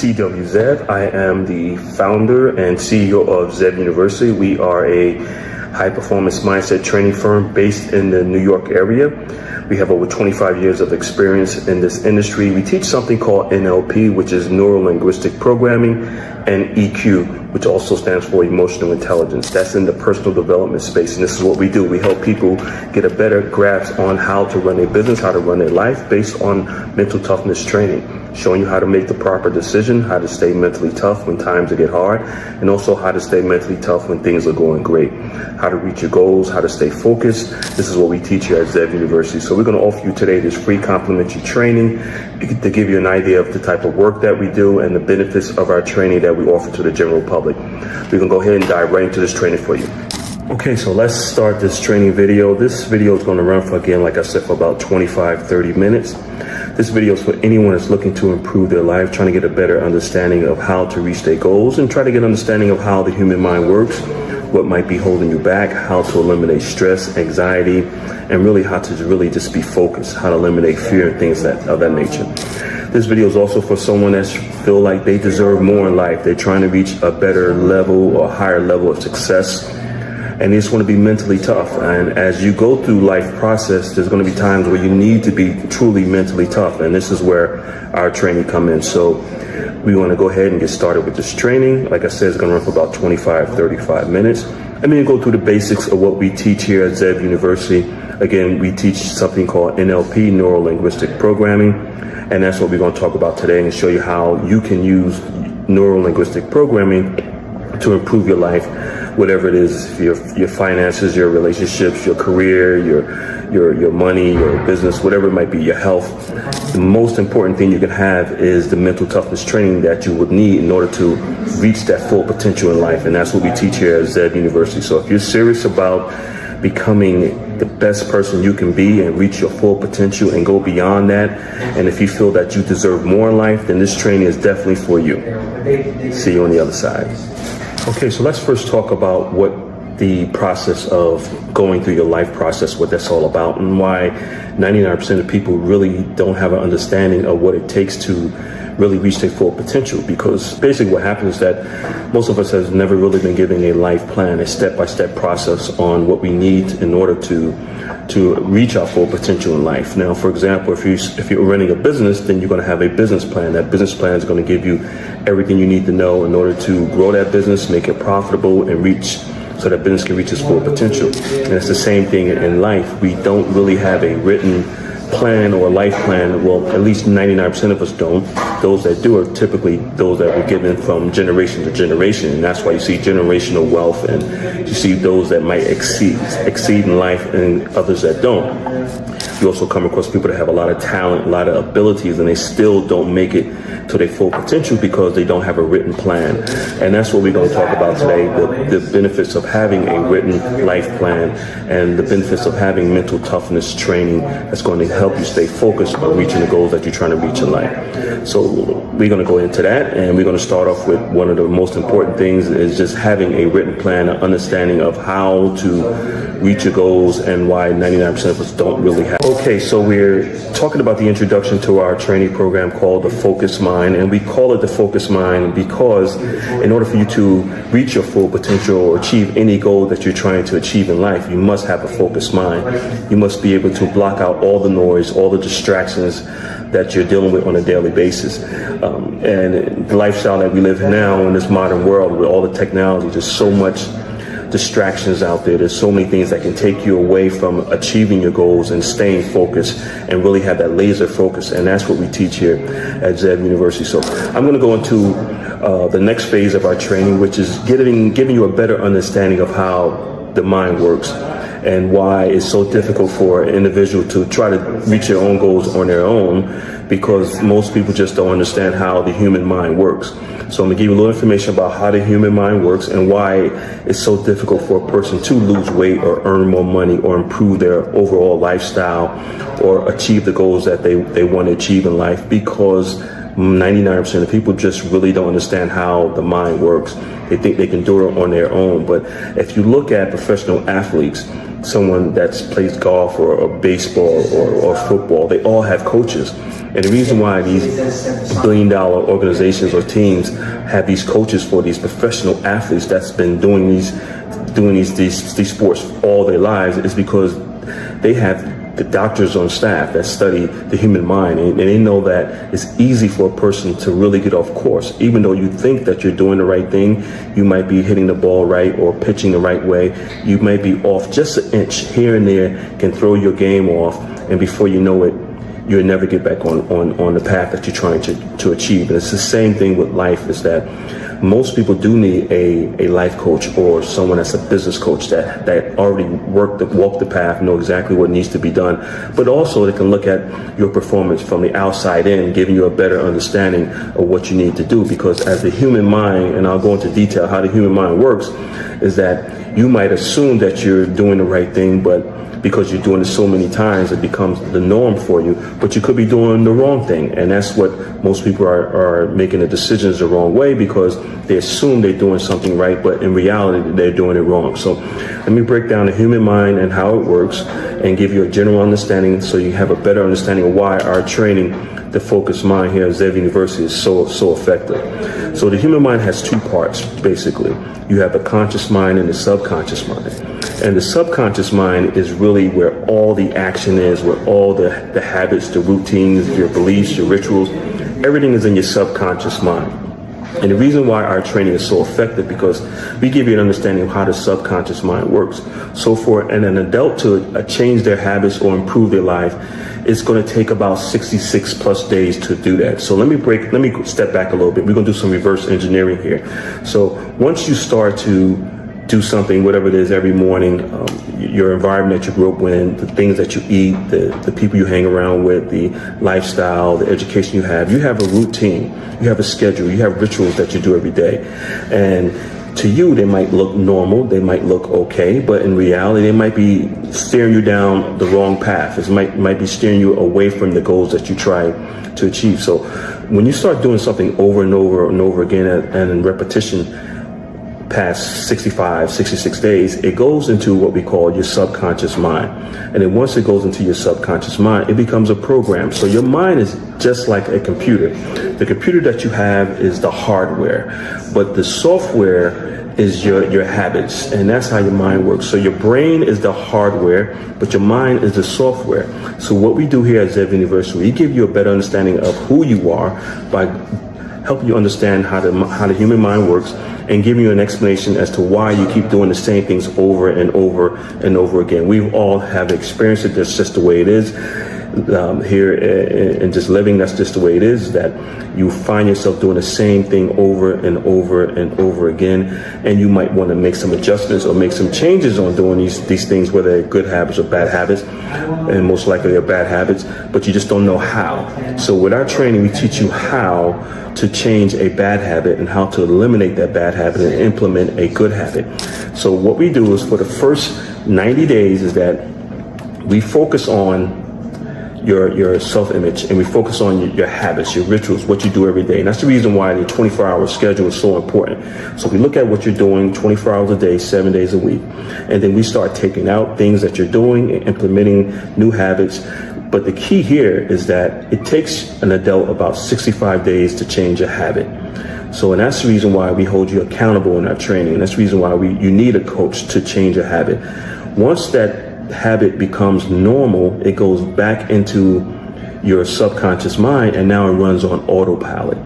C.W. Zev. I am the founder and CEO of Zev University. We are a high-performance mindset training firm based in the New York area. We have over 25 years of experience in this industry. We teach something called NLP, which is Neuro-Linguistic Programming, and EQ, which also stands for Emotional Intelligence. That's in the personal development space, and this is what we do. We help people get a better grasp on how to run a business, how to run their life based on mental toughness training, showing you how to make the proper decision, how to stay mentally tough when times get hard, and also how to stay mentally tough when things are going great, how to reach your goals, how to stay focused. This is what we teach here at Zev University. So we're going to offer you today this free complimentary training to give you an idea of the type of work that we do and the benefits of our training that we offer to the general public. We're going to go ahead and dive right into this training for you. Okay, so let's start this training video. This video is going to run for, again, like I said, for about 25-30 minutes. This video is for anyone that's looking to improve their life, trying to get a better understanding of how to reach their goals, and try to get an understanding of how the human mind works, what might be holding you back, how to eliminate stress, anxiety, and really how to really just be focused, how to eliminate fear and things of that nature. This video is also for someone that feel like they deserve more in life. They're trying to reach a better level or higher level of success, and they just want to be mentally tough. And as you go through life process, there's going to be times where you need to be truly mentally tough, and this is where our training come in. So we want to go ahead and get started with this training. Like I said, it's going to run for about 25-35 minutes. I'm going to go through the basics of what we teach here at Zev University. Again, we teach something called NLP, Neuro-Linguistic Programming, and that's what we're going to talk about today and show you how you can use Neuro-Linguistic Programming to improve your life, whatever it is, your finances, your relationships, your career, your money, your business, whatever it might be, your health. The most important thing you can have is the mental toughness training that you would need in order to reach that full potential in life, and that's what we teach here at Zev University. So if you're serious about becoming the best person you can be and reach your full potential and go beyond that, and if you feel that you deserve more in life, then this training is definitely for you. See you on the other side. Okay, so let's first talk about what the process of going through your life process, what that's all about, and why 99% of people really don't have an understanding of what it takes to really reach their full potential. Because basically what happens is that most of us has never really been given a life plan, a step-by-step process on what we need in order to reach our full potential in life. Now, for example, if you're running a business, then you're going to have a business plan. That business plan is going to give you everything you need to know in order to grow that business, make it profitable, and so that business can reach its full potential. And it's the same thing in life. We don't really have a written plan or a life plan. Well, at least 99% of us don't. Those that do are typically those that were given from generation to generation, and that's why you see generational wealth, and you see those that might exceed in life and others that don't. You also come across people that have a lot of talent, a lot of abilities, and they still don't make it to their full potential because they don't have a written plan. And that's what we're going to talk about today, the benefits of having a written life plan and the benefits of having mental toughness training that's going to help you stay focused on reaching the goals that you're trying to reach in life. So we're going to go into that, and we're going to start off with one of the most important things is just having a written plan, an understanding of how to reach your goals and why 99% of us don't really have. Okay, so we're talking about the introduction to our training program called the Focus Mind, and we call it the Focus Mind because in order for you to reach your full potential or achieve any goal that you're trying to achieve in life, you must have a focused mind. You must be able to block out all the noise, all the distractions that you're dealing with on a daily basis. And the lifestyle that we live in now in this modern world with all the technology, there's so much distractions out there. There's so many things that can take you away from achieving your goals and staying focused and really have that laser focus. And that's what we teach here at Zev University. So I'm going to go into the next phase of our training, which is giving you a better understanding of how the mind works and why it's so difficult for an individual to try to reach their own goals on their own, because most people just don't understand how the human mind works. So I'm going to give you a little information about how the human mind works and why it's so difficult for a person to lose weight or earn more money or improve their overall lifestyle or achieve the goals that they want to achieve in life, because 99% of people just really don't understand how the mind works. They think they can do it on their own. But if you look at professional athletes, someone that plays golf or baseball or football, they all have coaches. And the reason why these billion-dollar organizations or teams have these coaches for these professional athletes that's been doing these sports all their lives is because they have the doctors on staff that study the human mind, and they know that it's easy for a person to really get off course. Even though you think that you're doing the right thing, you might be hitting the ball right or pitching the right way, you might be off just an inch here and there, can throw your game off, and before you know it, you'll never get back on the path that you're trying to achieve. And it's the same thing with life, is that most people do need a life coach or someone that's a business coach that already walked the path, know exactly what needs to be done. But also they can look at your performance from the outside in, giving you a better understanding of what you need to do. Because as the human mind, and I'll go into detail how the human mind works, is that you might assume that you're doing the right thing, but because you're doing it so many times, it becomes the norm for you, but you could be doing the wrong thing. And that's what most people are making the decisions the wrong way, because they assume they're doing something right, but in reality, they're doing it wrong. So let me break down the human mind and how it works and give you a general understanding so you have a better understanding of why our training, the focused mind here at Zev University, is so effective. So the human mind has two parts, basically. You have the conscious mind and the subconscious mind. And the subconscious mind is really where all the action is, where all the habits, the routines, your beliefs, your rituals, everything is in your subconscious mind. And the reason why our training is so effective, because we give you an understanding of how the subconscious mind works. So for an adult to change their habits or improve their life, it's going to take about 66 plus days to do that. So let me step back a little bit. We're going to do some reverse engineering here. So once you start to do something, whatever it is, every morning, your environment that you grew up in, the things that you eat, the people you hang around with, the lifestyle, the education you have a routine, you have a schedule, you have rituals that you do every day. And to you, they might look normal, they might look okay, but in reality, they might be steering you down the wrong path. It might be steering you away from the goals that you try to achieve. So when you start doing something over and over and over again and in repetition, past 65, 66 days, it goes into what we call your subconscious mind. And then once it goes into your subconscious mind, it becomes a program. So your mind is just like a computer. The computer that you have is the hardware, but the software is your habits, and that's how your mind works. So your brain is the hardware, but your mind is the software. So what we do here at Zev University, we give you a better understanding of who you are by helping you understand how the human mind works, and giving you an explanation as to why you keep doing the same things over and over and over again. We all have experienced it. That's just the way it is. Here and just living, that's just the way it is, that you find yourself doing the same thing over and over and over again, and you might want to make some adjustments or make some changes on doing these things, whether they're good habits or bad habits, and most likely they're bad habits, but you just don't know how. So with our training, we teach you how to change a bad habit and how to eliminate that bad habit and implement a good habit. So what we do is, for the first 90 days, is that we focus on your self-image, and we focus on your habits, your rituals, what you do every day. And that's the reason why the 24-hour schedule is so important. So we look at what you're doing 24 hours a day, 7 days a week, and then we start taking out things that you're doing and implementing new habits. But the key here is that it takes an adult about 65 days to change a habit. So, and that's the reason why we hold you accountable in our training. And that's the reason why you need a coach to change a habit. Once that habit becomes normal, it goes back into your subconscious mind, and now it runs on autopilot.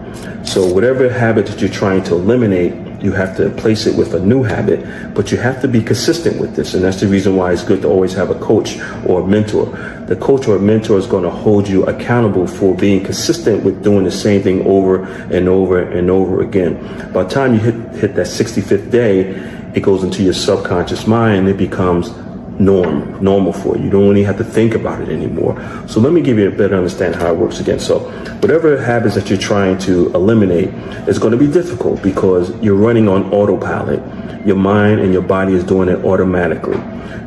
So whatever habit that you're trying to eliminate, you have to place it with a new habit, but you have to be consistent with this. And that's the reason why it's good to always have a coach or a mentor. The coach or mentor is going to hold you accountable for being consistent with doing the same thing over and over and over again. By the time you hit that 65th day, it goes into your subconscious mind, and it becomes normal for you. You don't really have to think about it anymore. So let me give you a better understanding how it works again. So whatever habits that you're trying to eliminate is going to be difficult, because you're running on autopilot. Your mind and your body is doing it automatically.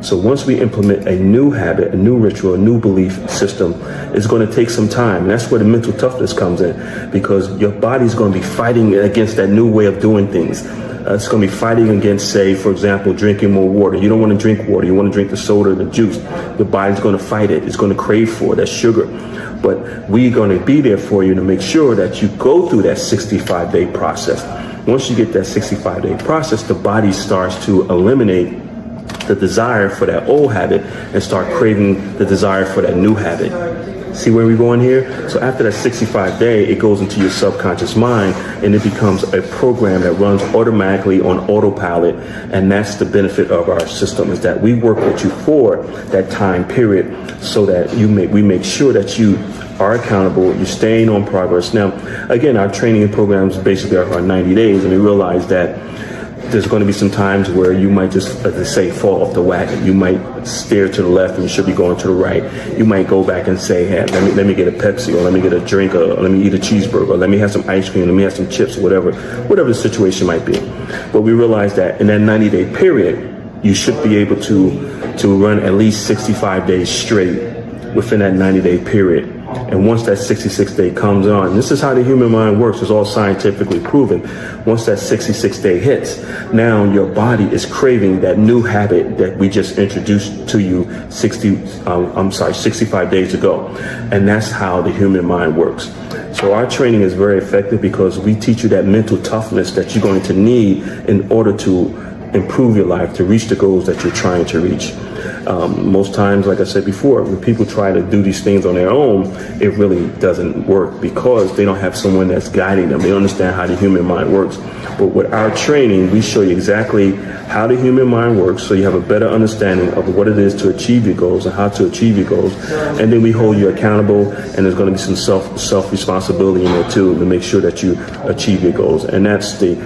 So once we implement a new habit, a new ritual, a new belief system, it's going to take some time. And that's where the mental toughness comes in, because your body's going to be fighting against that new way of doing things. It's going to be fighting against, say, for example, drinking more water. You don't want to drink water. You want to drink the soda, the juice. Your body's going to fight it. It's going to crave for it. That's sugar. But we're going to be there for you to make sure that you go through that 65-day process. Once you get that 65-day process, the body starts to eliminate the desire for that old habit and start craving the desire for that new habit. See where we're going here? So after that 65-day, it goes into your subconscious mind and it becomes a program that runs automatically on autopilot. And that's the benefit of our system, is that we work with you for that time period so that we make sure that you are accountable, you're staying on progress. Now, again, our training programs basically are 90 days, and we realize that there's going to be some times where you might just, as they say, fall off the wagon. You might steer to the left and you should be going to the right. You might go back and say, hey, let me get a Pepsi, or let me get a drink, or let me eat a cheeseburger, or let me have some ice cream, let me have some chips, or whatever the situation might be. But we realize that in that 90-day period, you should be able to run at least 65 days straight within that 90-day period. And once that 66th day comes on, this is how the human mind works. It's all scientifically proven. Once that 66th day hits, now your body is craving that new habit that we just introduced to you 65 days ago. And that's how the human mind works. So our training is very effective because we teach you that mental toughness that you're going to need in order to improve your life, to reach the goals that you're trying to reach. Most times, like I said before, when people try to do these things on their own, it really doesn't work because they don't have someone that's guiding them. They don't understand how the human mind works. But with our training, we show you exactly how the human mind works, so you have a better understanding of what it is to achieve your goals and how to achieve your goals. And then we hold you accountable, and there's going to be some self-responsibility in there too to make sure that you achieve your goals. And that's the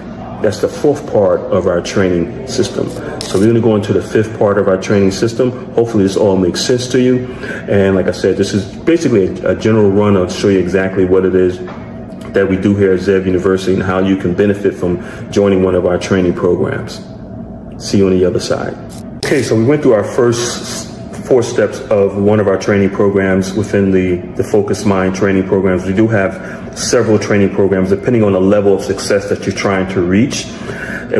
fourth part of our training system. So we're going to go into the fifth part of our training system. Hopefully this all makes sense to you. And like I said, this is basically a general run to show you exactly what it is that we do here at Zev University and how you can benefit from joining one of our training programs. See you on the other side. Okay, so we went through our first 4 steps of one of our training programs within the Focused Mind training programs. We do have several training programs depending on the level of success that you're trying to reach.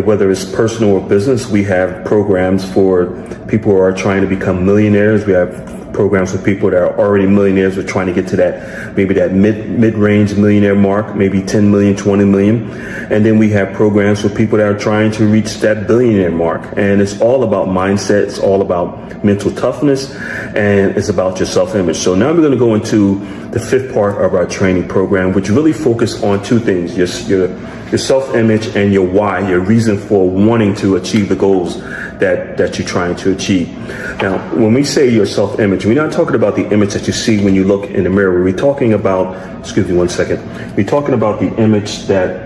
Whether it's personal or business, we have programs for people who are trying to become millionaires. We have programs for people that are already millionaires. We're trying to get to that mid-range millionaire mark, maybe 10 million, 20 million. And then we have programs for people that are trying to reach that billionaire mark. And it's all about mindset. It's all about mental toughness, and it's about your self-image. So now we're going to go into the fifth part of our training program, which really focus on 2 things: your self-image and your why, your reason for wanting to achieve the goals that you're trying to achieve. Now, when we say your self-image, we're not talking about the image that you see when you look in the mirror. We're talking about, excuse me one second, we're talking about the image that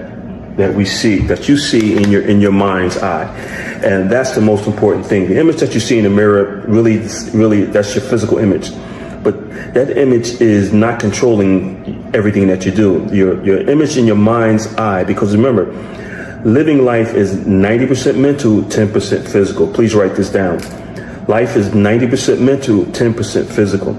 we see, that you see in your mind's eye. And that's the most important thing. The image that you see in the mirror, really, that's your physical image. But that image is not controlling everything that you do. Your image in your mind's eye, because remember, living life is 90% mental, 10% physical. Please write this down. Life is 90% mental, 10% physical.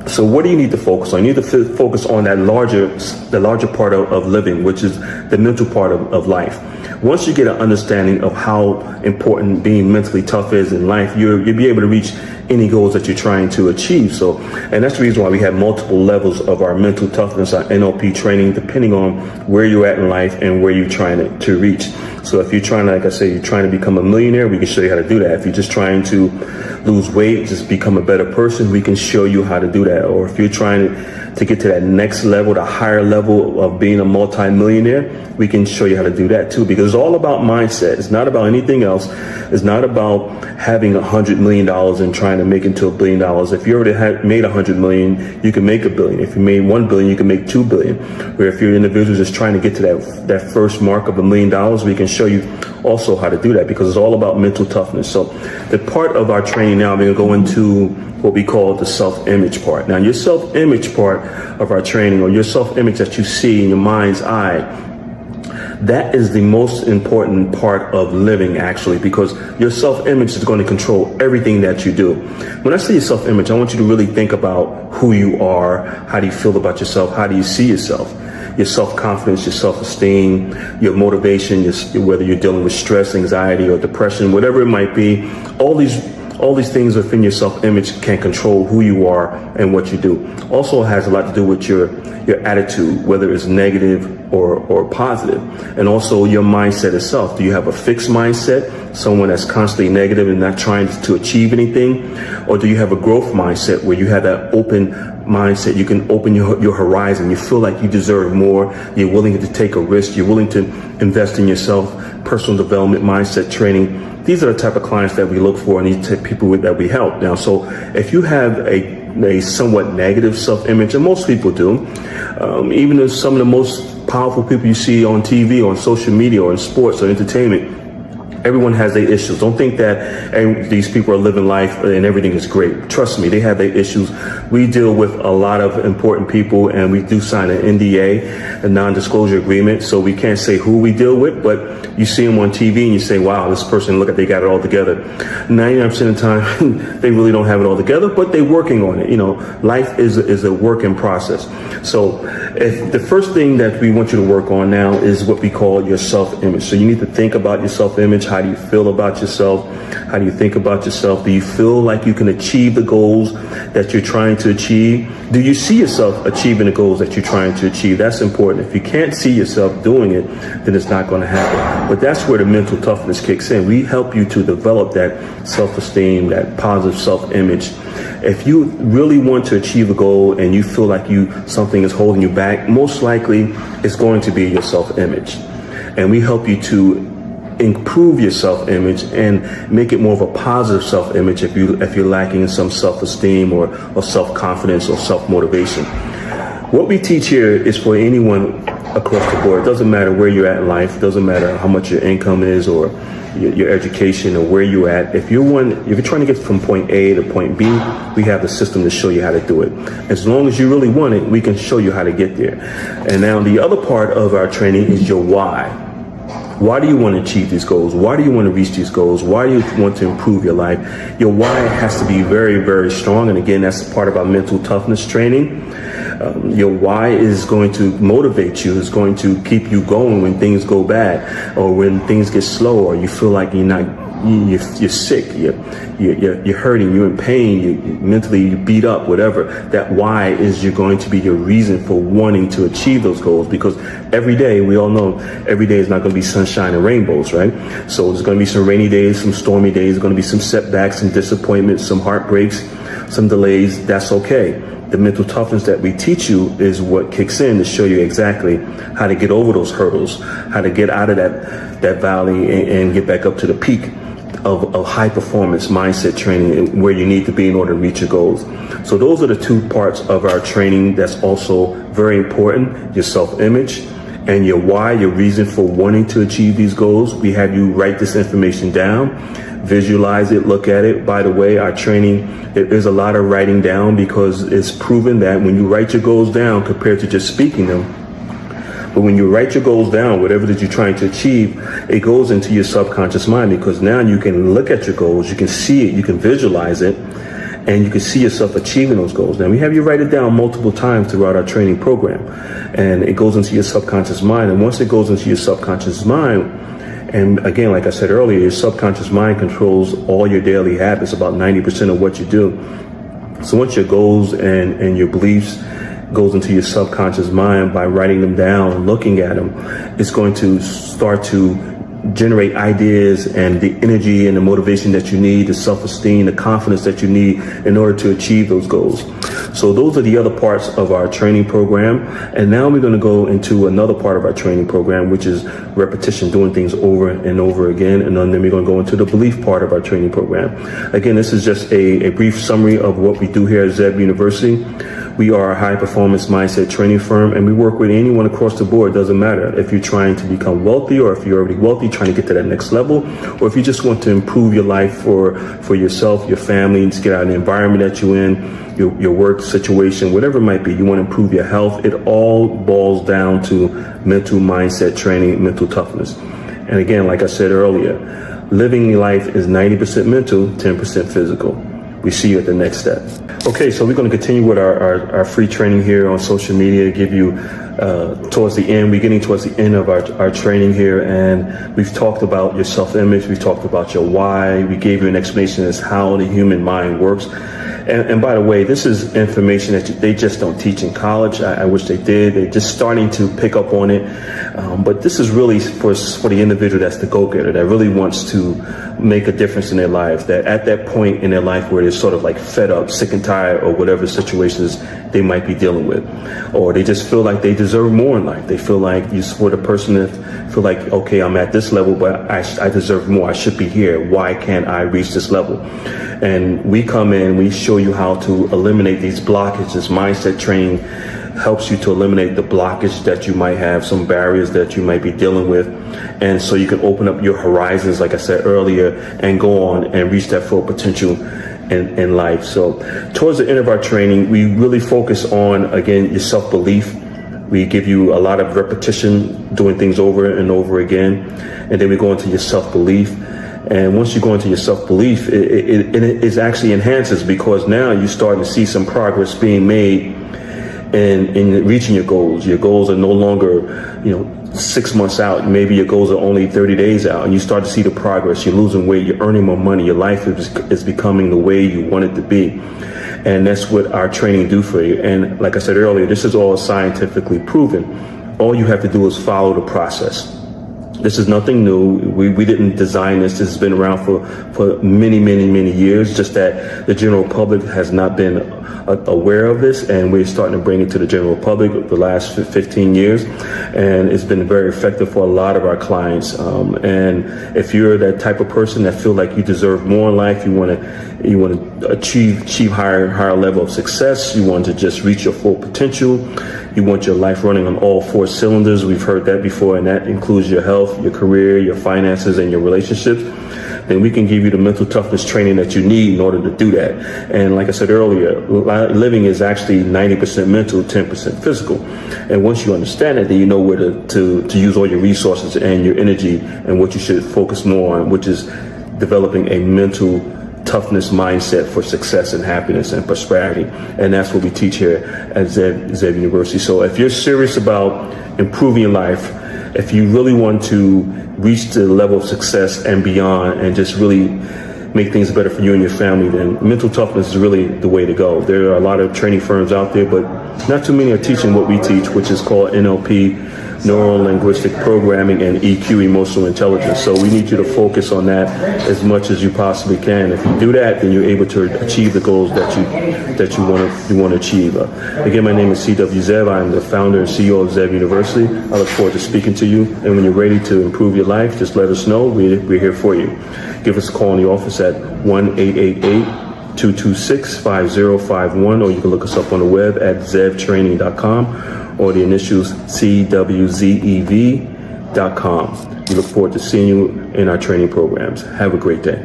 So what do you need to focus on? You need to focus on the larger part of living, which is the mental part of life. Once you get an understanding of how important being mentally tough is in life, you'll be able to reach any goals that you're trying to achieve. So, and that's the reason why we have multiple levels of our mental toughness, our NLP training, depending on where you're at in life and where you're trying to reach. So if you're trying to, like I say, you're trying to become a millionaire, we can show you how to do that. If you're just trying to lose weight, just become a better person, we can show you how to do that. Or if you're trying to get to that next level, the higher level of being a multi-millionaire, we can show you how to do that too, because it's all about mindset. It's not about anything else. It's not about having $100 million and trying to make it to $1 billion. If you already made $100 million, you can make $1 billion. If you made $1 billion, you can make $2 billion. Where if you're an individual just trying to get to that first mark of $1 million, we can show you also how to do that, because it's all about mental toughness. So the part of our training now, we're going to go into what we call the self-image part. Now, your self-image part of our training, or your self-image that you see in your mind's eye, that is the most important part of living, actually, because your self-image is going to control everything that you do. When I say your self-image, I want you to really think about who you are. How do you feel about yourself? How do you see yourself? your self-confidence, your self-esteem, your motivation, whether you're dealing with stress, anxiety, or depression, whatever it might be. All these things within your self-image can control who you are and what you do. Also has a lot to do with your attitude, whether it's negative or positive, and also your mindset itself. Do you have a fixed mindset, someone that's constantly negative and not trying to achieve anything? Or do you have a growth mindset where you have that open mindset? You can open your horizon. You feel like you deserve more. You're willing to take a risk. You're willing to invest in yourself. Personal development, mindset training. These are the type of clients that we look for and these type of people that we help. Now, so if you have a somewhat negative self-image, and most people do, even if some of the most powerful people you see on TV, on social media, or in sports or entertainment, everyone has their issues. Don't think that these people are living life and everything is great. Trust me, they have their issues. We deal with a lot of important people, and we do sign an NDA, a non-disclosure agreement, so we can't say who we deal with, but you see them on TV and you say, wow, this person, look at, they got it all together. 99% of the time, they really don't have it all together, but they're working on it. You know, life is a work in process. So if the first thing that we want you to work on now is what we call your self-image. So you need to think about your self-image. How do you feel about yourself? How do you think about yourself? Do you feel like you can achieve the goals that you're trying to achieve? Do you see yourself achieving the goals that you're trying to achieve? That's important. If you can't see yourself doing it, then it's not going to happen. But that's where the mental toughness kicks in. We help you to develop that self-esteem, that positive self-image. If you really want to achieve a goal and you feel like something is holding you back, most likely it's going to be your self-image. And we help you to improve your self-image and make it more of a positive self-image if you're lacking in some self-esteem or self-confidence or self-motivation. What we teach here is for anyone across the board. It doesn't matter where you're at in life. It doesn't matter how much your income is or your education or where you're at. If you're trying to get from point A to point B, we have the system to show you how to do it. As long as you really want it, we can show you how to get there. And now the other part of our training is your why. Why do you want to achieve these goals? Why do you want to reach these goals? Why do you want to improve your life? Your why has to be very, very strong. And again, that's part of our mental toughness training. Your why is going to motivate you, is going to keep you going when things go bad or when things get slow or you feel like you're sick, you're hurting, you're in pain, you mentally beat up, whatever. That why is going to be your reason for wanting to achieve those goals, because every day, we all know, every day is not going to be sunshine and rainbows, right? So there's going to be some rainy days, some stormy days, there's going to be some setbacks, some disappointments, some heartbreaks, some delays. That's okay. The mental toughness that we teach you is what kicks in to show you exactly how to get over those hurdles, how to get out of that valley and get back up to the peak of high performance mindset training where you need to be in order to reach your goals. So those are the two parts of our training that's also very important: your self-image and your why, your reason for wanting to achieve these goals. We have you write this information down, visualize it, look at it. By the way, our training, there's a lot of writing down because it's proven that when you write your goals down compared to just speaking them, but when you write your goals down, whatever that you're trying to achieve, it goes into your subconscious mind, because now you can look at your goals, you can see it, you can visualize it, and you can see yourself achieving those goals. Now, we have you write it down multiple times throughout our training program, and it goes into your subconscious mind. And once it goes into your subconscious mind, and again, like I said earlier, your subconscious mind controls all your daily habits, about 90% of what you do. So once your goals and your beliefs goes into your subconscious mind, by writing them down and looking at them, it's going to start to generate ideas and the energy and the motivation that you need, the self-esteem, the confidence that you need in order to achieve those goals. So those are the other parts of our training program. And now we're going to go into another part of our training program, which is repetition, doing things over and over again. And then we're going to go into the belief part of our training program. Again, this is just a brief summary of what we do here at Zeb University. We are a high-performance mindset training firm, and we work with anyone across the board. It doesn't matter if you're trying to become wealthy or if you're already wealthy, trying to get to that next level, or if you just want to improve your life for yourself, your family, and just get out of the environment that you're in, your work situation, whatever it might be. You want to improve your health. It all boils down to mental mindset training, mental toughness. And again, like I said earlier, living life is 90% mental, 10% physical. We see you at the next step. Okay, so we're going to continue with our free training here on social media, give you towards the end. We're getting towards the end of our training here, and we've talked about your self-image. We've talked about your why. We gave you an explanation as how the human mind works. And by the way, this is information that they just don't teach in college. I wish they did. They're just starting to pick up on it. But this is really for the individual that's the go-getter, that really wants to make a difference in their lives, that at that point in their life where they're sort of like fed up, sick and tired, or whatever situations they might be dealing with, or they just feel like they deserve more in life. They feel like you support a person that feel like, okay, I'm at this level, but I deserve more. I should be here. Why can't I reach this level? And we come in, we show you how to eliminate these blockages. Mindset training helps you to eliminate the blockage that you might have, some barriers that you might be dealing with. And so you can open up your horizons, like I said earlier, and go on and reach that full potential in life. So towards the end of our training, we really focus on, again, your self-belief. We give you a lot of repetition, doing things over and over again. And then we go into your self-belief. And once you go into your self-belief, it actually enhances, because now you're starting to see some progress being made in reaching your goals. Your goals are no longer, 6 months out. Maybe your goals are only 30 days out, and you start to see the progress. You're losing weight, you're earning more money, your life is becoming the way you want it to be. And that's what our training do for you. And like I said earlier, this is all scientifically proven. All you have to do is follow the process. This is nothing new. We didn't design this. This has been around for many, many, many years, just that the general public has not been aware of this, and we're starting to bring it to the general public the last 15 years, and it's been very effective for a lot of our clients. And if you're that type of person that feel like you deserve more in life, you want to achieve higher level of success, you want to just reach your full potential, you want your life running on all 4 cylinders. We've heard that before, and that includes your health, your career, your finances, and your relationships. Then we can give you the mental toughness training that you need in order to do that. And like I said earlier, living is actually 90% mental, 10% physical. And once you understand that, then you know where to use all your resources and your energy, and what you should focus more on, which is developing a mental toughness mindset for success and happiness and prosperity. And that's what we teach here at Zev University. So if you're serious about improving your life, if you really want to reach the level of success and beyond, and just really make things better for you and your family, then mental toughness is really the way to go. There are a lot of training firms out there, but not too many are teaching what we teach, which is called NLP, Neuro-Linguistic Programming, and EQ, Emotional Intelligence. So we need you to focus on that as much as you possibly can. If you do that, then you're able to achieve the goals that you want to achieve. Again, my name is C.W. Zev. I'm the founder and CEO of Zev University. I look forward to speaking to you. And when you're ready to improve your life, just let us know. We're here for you. Give us a call in the office at 1-888-226-5051, or you can look us up on the web at zevtraining.com, or the initials CWZEV.com. We look forward to seeing you in our training programs. Have a great day.